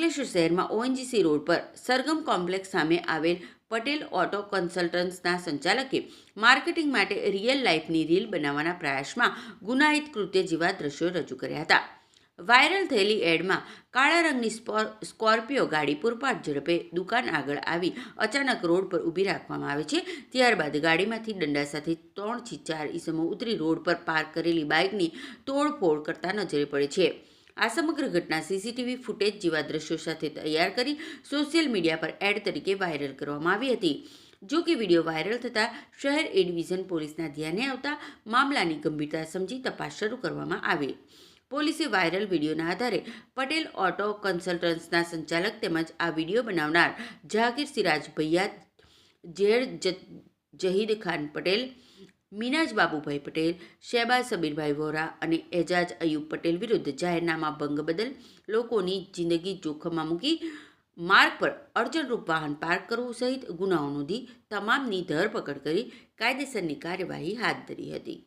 અંકલેશ્વર શહેરમાં ONGC road પર Sargam complex સામે આવેલ પટેલ ઓટો કન્સલ્ટન્ટ્સના સંચાલકે માર્કેટિંગ માટે રિયલ લાઈફની રીલ બનાવવાના પ્રયાસમાં ગુનાહિત કૃત્ય જેવા દ્રશ્યો રજૂ કર્યા હતા. વાયરલ થયેલી એડમાં કાળા રંગની સ્કોર્પિયો ગાડી પૂરપાટ ઝડપે દુકાન આગળ આવી અચાનક રોડ પર ઊભી રાખવામાં આવે છે. ત્યારબાદ ગાડીમાંથી દંડા સાથે 3 થી 4 ઈસમો ઉતરી રોડ પર પાર્ક કરેલી બાઇકની તોડફોડ કરતા નજરે પડે છે. આ સમગ્ર ઘટના સીસીટીવી ફૂટેજ જેવા દ્રશ્યો સાથે તૈયાર કરી સોશિયલ મીડિયા પર એડ તરીકે વાયરલ કરવામાં આવી હતી. જો કે વિડીયો વાયરલ થતાં શહેર એ ડિવિઝન પોલીસના ધ્યાને આવતા મામલાની ગંભીરતા સમજી તપાસ શરૂ કરવામાં આવી. પોલીસે વાયરલ વિડીયોના આધારે પટેલ ઓટો કન્સલ્ટન્ટ્સના સંચાલક તેમજ આ વિડીયો બનાવનાર જહાંગીર સિરાજ ભૈયા, ઝેડ જહીદ ખાન પટેલ, મિનાજ બાબુભાઈ પટેલ, શહેબાઝ સબીરભાઈ વોરા અને એજાજ અયુબ પટેલ વિરુદ્ધ જાહેરનામા ભંગ બદલ લોકોની જિંદગી જોખમમાં મૂકી માર્ગ પર અડચણરૂપ વાહન પાર્ક કરવું સહિત ગુનાઓ નોંધી તમામની ધરપકડ કરી કાયદેસરની કાર્યવાહી હાથ ધરી હતી.